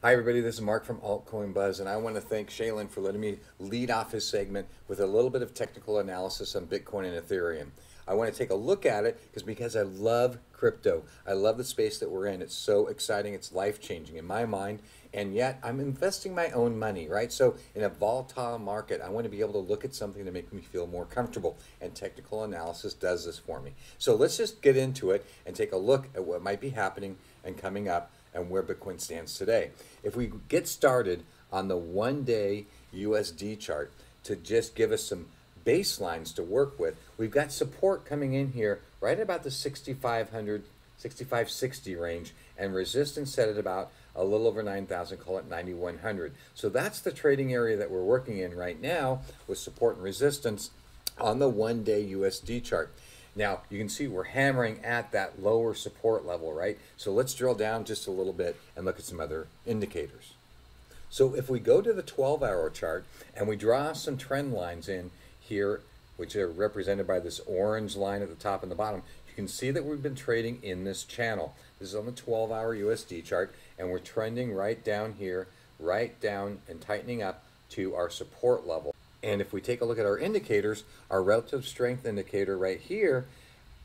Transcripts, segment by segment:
Hi everybody, this is Mark from Altcoin Buzz, and I want to thank Shaylin for letting me lead off his segment with a little bit of technical analysis on Bitcoin and Ethereum. I want to take a look at it because I love crypto. I love the space that we're in. It's so exciting, it's life-changing in my mind, and yet I'm investing my own money, right? So in a volatile market, I want to be able to look at something to make me feel more comfortable, and technical analysis does this for me. So let's just get into it and take a look at what might be happening and coming up and where Bitcoin stands today. If we get started on the one-day USD chart to just give us some baselines to work with, we've got support coming in here right about the 6,500, 6,560 range, and resistance set at about a little over 9,000, call it 9,100. So that's the trading area that we're working in right now with support and resistance on the one-day USD chart. Now, you can see we're hammering at that lower support level, right? So let's drill down just a little bit and look at some other indicators. So if we go to the 12-hour chart and we draw some trend lines in here, which are represented by this orange line at the top and the bottom, you can see that we've been trading in this channel. This is on the 12-hour USD chart, and we're trending right down here, right down and tightening up to our support level. And if we take a look at our indicators, our relative strength indicator right here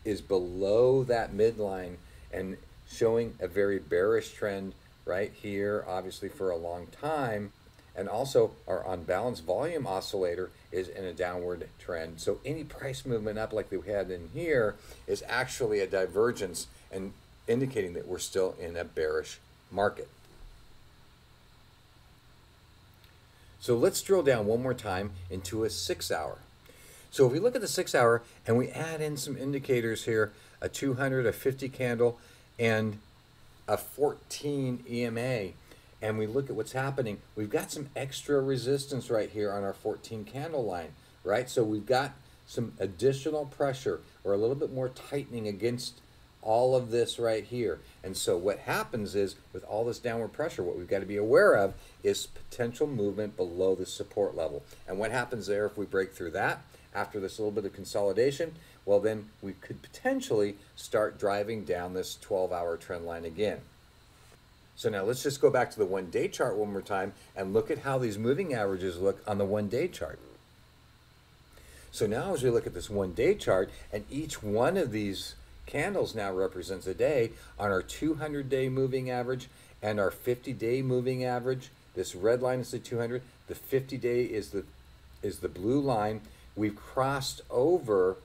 is below that midline and showing a very bearish trend right here, obviously for a long time. And also our unbalanced volume oscillator is in a downward trend. So any price movement up like we had in here is actually a divergence and indicating that we're still in a bearish market. So let's drill down one more time into a 6-hour. So if we look at the 6-hour and we add in some indicators here, a 200, a 50 candle, and a 14 EMA, and we look at what's happening, we've got some extra resistance right here on our 14 candle line, right? So we've got some additional pressure or a little bit more tightening against all of this right here. And so what happens is, with all this downward pressure, what we've got to be aware of is potential movement below the support level. And what happens there if we break through that after this little bit of consolidation? Well, then we could potentially start driving down this 12-hour trend line again. So now let's just go back to the one-day chart one more time and look at how these moving averages look on the one-day chart. So now as we look at this one-day chart, and each one of these candles now represents a day on our 200-day moving average and our 50-day moving average. This red line is the 200. The 50-day is the blue line. We've crossed over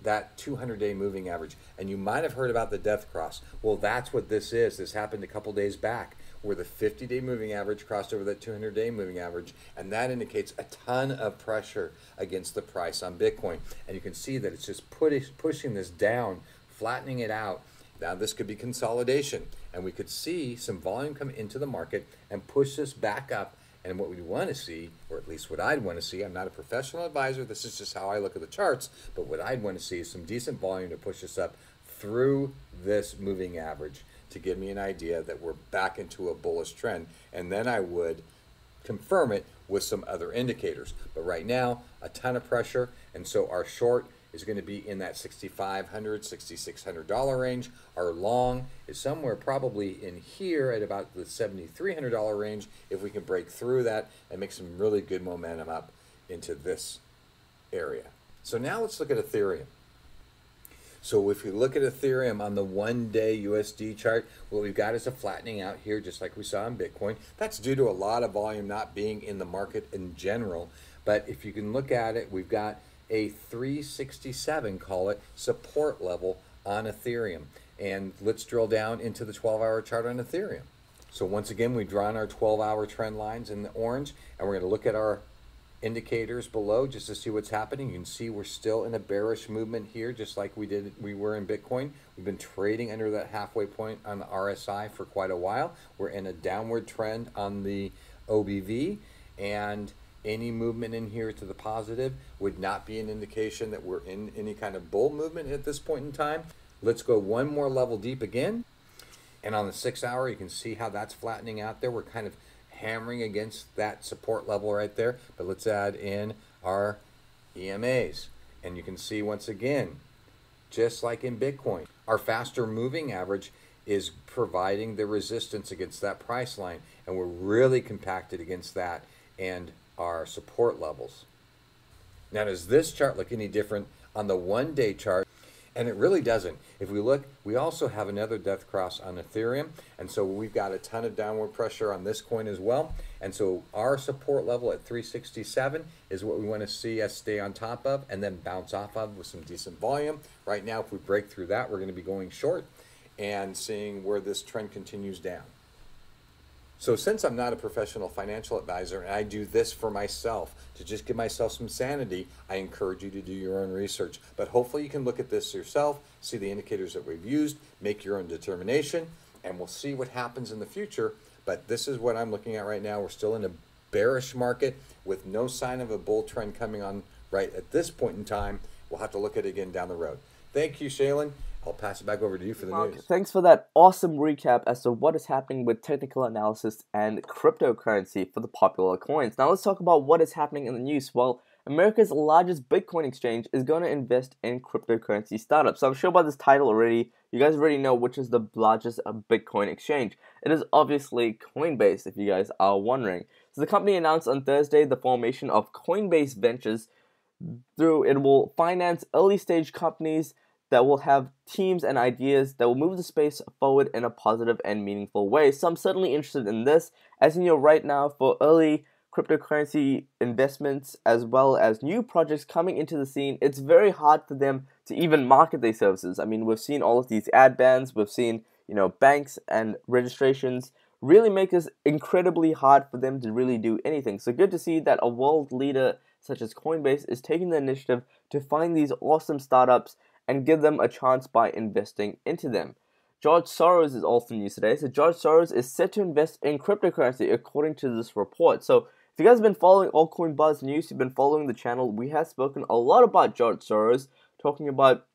that 200-day moving average, and you might have heard about the death cross. Well, that's what this is. This happened a couple days back, where the 50-day moving average crossed over that 200-day moving average, and that indicates a ton of pressure against the price on Bitcoin. And you can see that it's just pushing this down, flattening it out. Now this could be consolidation, and we could see some volume come into the market and push this back up. And what we want to see, or at least what I'd want to see, I'm not a professional advisor, this is just how I look at the charts, but what I'd want to see is some decent volume to push us up through this moving average to give me an idea that we're back into a bullish trend. And then I would confirm it with some other indicators. But right now, a ton of pressure, and so our short is going to be in that $6,500, $6,600 range. Our long is somewhere probably in here at about the $7,300 range if we can break through that and make some really good momentum up into this area. So now let's look at Ethereum. So if we look at Ethereum on the one-day USD chart, what we've got is a flattening out here, just like we saw in Bitcoin. That's due to a lot of volume not being in the market in general. But if you can look at it, we've got a 367, call it, support level on Ethereum. And let's drill down into the 12-hour chart on Ethereum. So once again, we've drawn our 12-hour trend lines in the orange, and we're going to look at our indicators below just to see what's happening. You can see we're still in a bearish movement here, just like we were in Bitcoin. We've been trading under that halfway point on the RSI for quite a while. We're in a downward trend on the OBV, and any movement in here to the positive would not be an indication that we're in any kind of bull movement at this point in time. Let's go one more level deep again. And on the 6-hour, you can see how that's flattening out there. We're kind of hammering against that support level right there. But let's add in our EMAs. And you can see once again, just like in Bitcoin, our faster moving average is providing the resistance against that price line, and we're really compacted against that and our support levels. Now, does this chart look any different on the 1-day chart? And it really doesn't. If we look, we also have another death cross on Ethereum, and so we've got a ton of downward pressure on this coin as well. And so our support level at 367 is what we want to see us stay on top of and then bounce off of with some decent volume. Right now, if we break through that, we're going to be going short and seeing where this trend continues down. So since I'm not a professional financial advisor and I do this for myself to just give myself some sanity, I encourage you to do your own research. But hopefully you can look at this yourself, see the indicators that we've used, make your own determination, and we'll see what happens in the future. But this is what I'm looking at right now. We're still in a bearish market with no sign of a bull trend coming on right at this point in time. We'll have to look at it again down the road. Thank you, Shaylin. I'll pass it back over to you for the news. Thanks for that awesome recap as to what is happening with technical analysis and cryptocurrency for the popular coins. Now let's talk about what is happening in the news. Well, America's largest Bitcoin exchange is going to invest in cryptocurrency startups. So I'm sure by this title already, you guys already know which is the largest Bitcoin exchange. It is obviously Coinbase, if you guys are wondering. So the company announced on Thursday the formation of Coinbase Ventures. Through it will finance early stage companies that will have teams and ideas that will move the space forward in a positive and meaningful way. So I'm certainly interested in this. As you know, right now for early cryptocurrency investments as well as new projects coming into the scene, it's very hard for them to even market their services. I mean, we've seen all of these ad bans, we've seen, banks and registrations really make it incredibly hard for them to really do anything. So good to see that a world leader such as Coinbase is taking the initiative to find these awesome startups and give them a chance by investing into them. George Soros is also news today. So George Soros is set to invest in cryptocurrency according to this report. So if you guys have been following Altcoin Buzz News, you've been following the channel, we have spoken a lot about George Soros, talking about,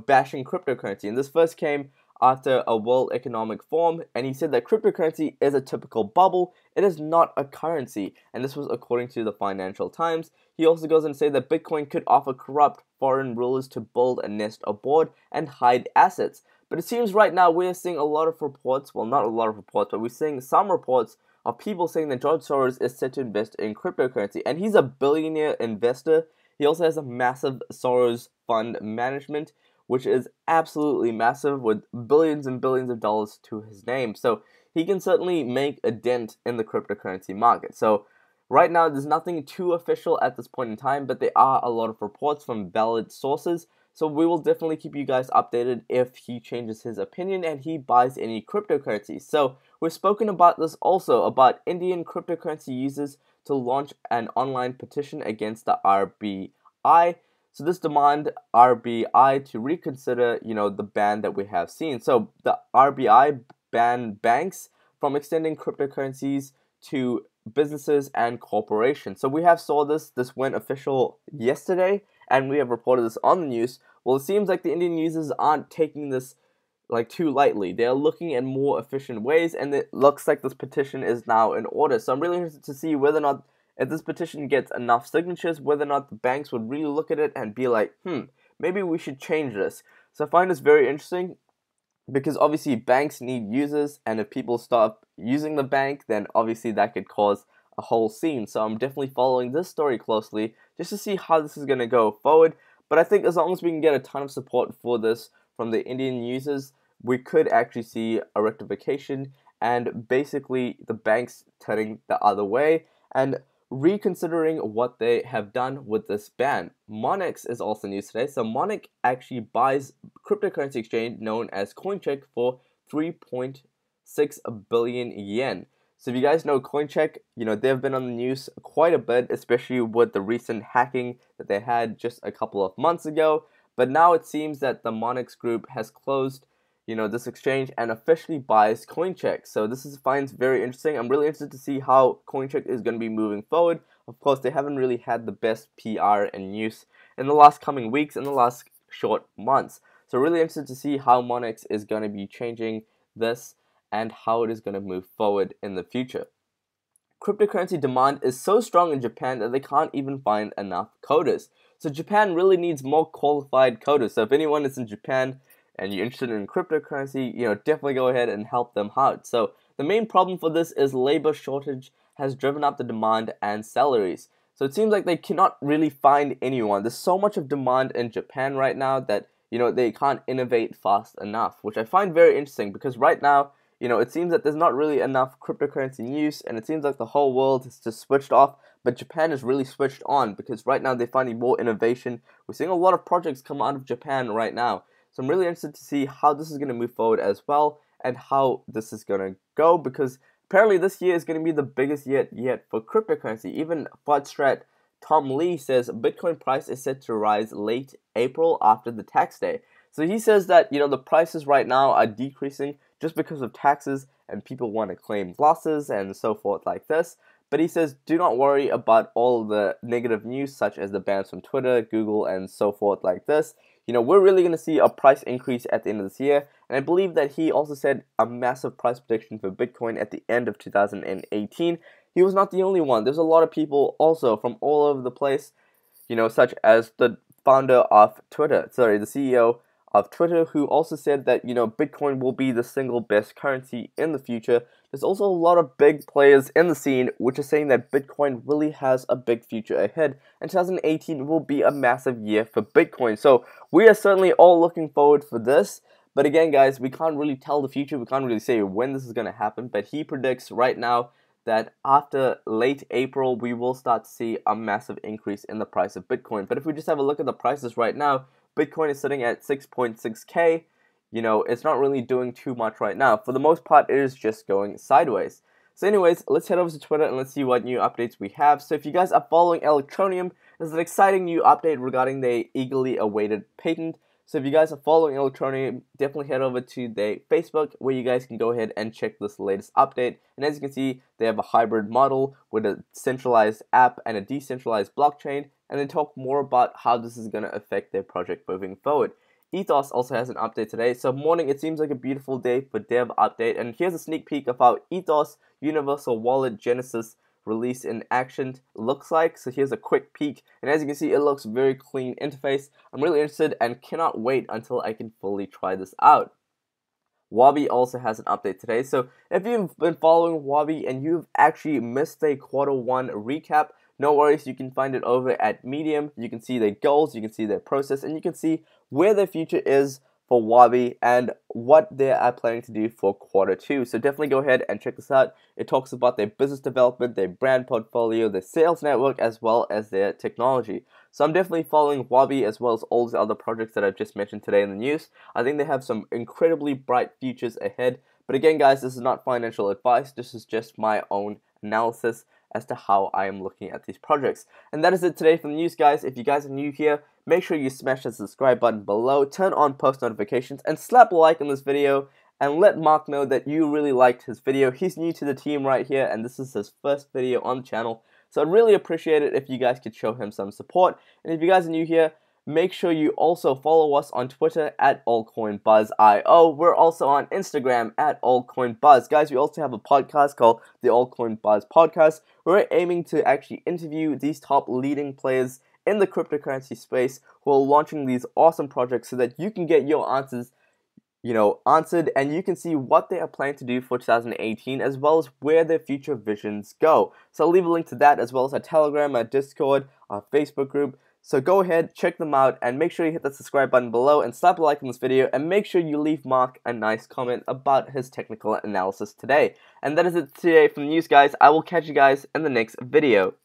bashing cryptocurrency. And this first came after a World Economic Forum, and he said that cryptocurrency is a typical bubble. It is not a currency, and this was according to the Financial Times. He also goes on to say that Bitcoin could offer corrupt foreign rulers to build a nest aboard and hide assets. But it seems right now we're seeing a lot of reports, well, not a lot of reports, but we're seeing some reports of people saying that George Soros is set to invest in cryptocurrency, and he's a billionaire investor. He also has a massive Soros fund management, which is absolutely massive with billions and billions of dollars to his name. So he can certainly make a dent in the cryptocurrency market. So right now, there's nothing too official at this point in time, but there are a lot of reports from valid sources. So we will definitely keep you guys updated if he changes his opinion and he buys any cryptocurrencies. So we've spoken about this also, about Indian cryptocurrency users to launch an online petition against the RBI. So this demand RBI to reconsider, the ban that we have seen. So the RBI banned banks from extending cryptocurrencies to businesses and corporations. So we have saw this went official yesterday, and we have reported this on the news. Well, it seems like the Indian users aren't taking this too lightly. They're looking at more efficient ways, and it looks like this petition is now in order. So I'm really interested to see whether or not, if this petition gets enough signatures, whether or not the banks would really look at it and be like, maybe we should change this. So I find this very interesting, because obviously banks need users, and if people stop using the bank, then obviously that could cause a whole scene. So I'm definitely following this story closely just to see how this is going to go forward. But I think as long as we can get a ton of support for this from the Indian users, we could actually see a rectification and basically the banks turning the other way and reconsidering what they have done with this ban. Monex is also news today. So Monex actually buys cryptocurrency exchange known as Coincheck for 3.6 billion yen. So if you guys know Coincheck, they've been on the news quite a bit, especially with the recent hacking that they had just a couple of months ago. But now it seems that the Monex group has closed this exchange and officially buys Coincheck. So this finds very interesting. I'm really interested to see how Coincheck is going to be moving forward. Of course, they haven't really had the best PR and news in the last coming weeks, in the last short months. So really interested to see how Monex is going to be changing this and how it is going to move forward in the future. Cryptocurrency demand is so strong in Japan that they can't even find enough coders. So Japan really needs more qualified coders. So if anyone is in Japan and you're interested in cryptocurrency, definitely go ahead and help them out. So the main problem for this is labor shortage has driven up the demand and salaries. So it seems like they cannot really find anyone. There's so much of demand in Japan right now that, they can't innovate fast enough, which I find very interesting because right now, it seems that there's not really enough cryptocurrency in use, and it seems like the whole world is just switched off, but Japan is really switched on because right now they're finding more innovation. We're seeing a lot of projects come out of Japan right now. So I'm really interested to see how this is going to move forward as well and how this is going to go, because apparently this year is going to be the biggest year yet for cryptocurrency. Even Fundstrat Tom Lee says Bitcoin price is set to rise late April after the tax day. So he says that, the prices right now are decreasing just because of taxes and people want to claim losses and so forth like this. But he says, do not worry about all the negative news such as the bans from Twitter, Google, and so forth like this. We're really going to see a price increase at the end of this year. And I believe that he also said a massive price prediction for Bitcoin at the end of 2018. He was not the only one. There's a lot of people also from all over the place, such as the founder of Twitter, the CEO of Twitter, who also said that, Bitcoin will be the single best currency in the future. There's also a lot of big players in the scene which are saying that Bitcoin really has a big future ahead, and 2018 will be a massive year for Bitcoin. So we are certainly all looking forward for this. But again, guys, we can't really tell the future. We can't really say when this is going to happen. But he predicts right now that after late April, we will start to see a massive increase in the price of Bitcoin. But if we just have a look at the prices right now, Bitcoin is sitting at 6.6K. It's not really doing too much right now. For the most part, it is just going sideways. So anyways, let's head over to Twitter and let's see what new updates we have. So if you guys are following Electroneum, there's an exciting new update regarding the eagerly awaited patent. So if you guys are following Electroneum, definitely head over to their Facebook where you guys can go ahead and check this latest update. And as you can see, they have a hybrid model with a centralized app and a decentralized blockchain. And they talk more about how this is going to affect their project moving forward. Ethos also has an update today. So morning, it seems like a beautiful day for dev update. And here's a sneak peek of how Ethos Universal Wallet Genesis release in action looks like. So here's a quick peek, and as you can see, it looks very clean interface. I'm really interested and cannot wait until I can fully try this out. WaBi also has an update today. So if you've been following WaBi and you've actually missed a Q1 recap, no worries, you can find it over at Medium. You can see their goals, you can see their process, and you can see where their future is for WaBi and what they are planning to do for Q2. So definitely go ahead and check this out. It talks about their business development, their brand portfolio, their sales network, as well as their technology. So I'm definitely following WaBi as well as all the other projects that I've just mentioned today in the news. I think they have some incredibly bright futures ahead. But again, guys, this is not financial advice. This is just my own analysis as to how I am looking at these projects. And that is it today from the news, guys. If you guys are new here, make sure you smash the subscribe button below, turn on post notifications, and slap a like on this video, and let Mark know that you really liked his video. He's new to the team right here, and this is his first video on the channel. So I'd really appreciate it if you guys could show him some support. And if you guys are new here, make sure you also follow us on Twitter at AltcoinBuzzIO. We're also on Instagram at AltcoinBuzz. Guys, we also have a podcast called the Altcoin Buzz Podcast. We're aiming to actually interview these top leading players in the cryptocurrency space who are launching these awesome projects so that you can get your answers answered, and you can see what they are planning to do for 2018 as well as where their future visions go. So I'll leave a link to that as well as our Telegram, our Discord, our Facebook group. So go ahead, check them out, and make sure you hit that subscribe button below and slap a like on this video, and make sure you leave Mark a nice comment about his technical analysis today. And that is it today from the news, guys. I will catch you guys in the next video.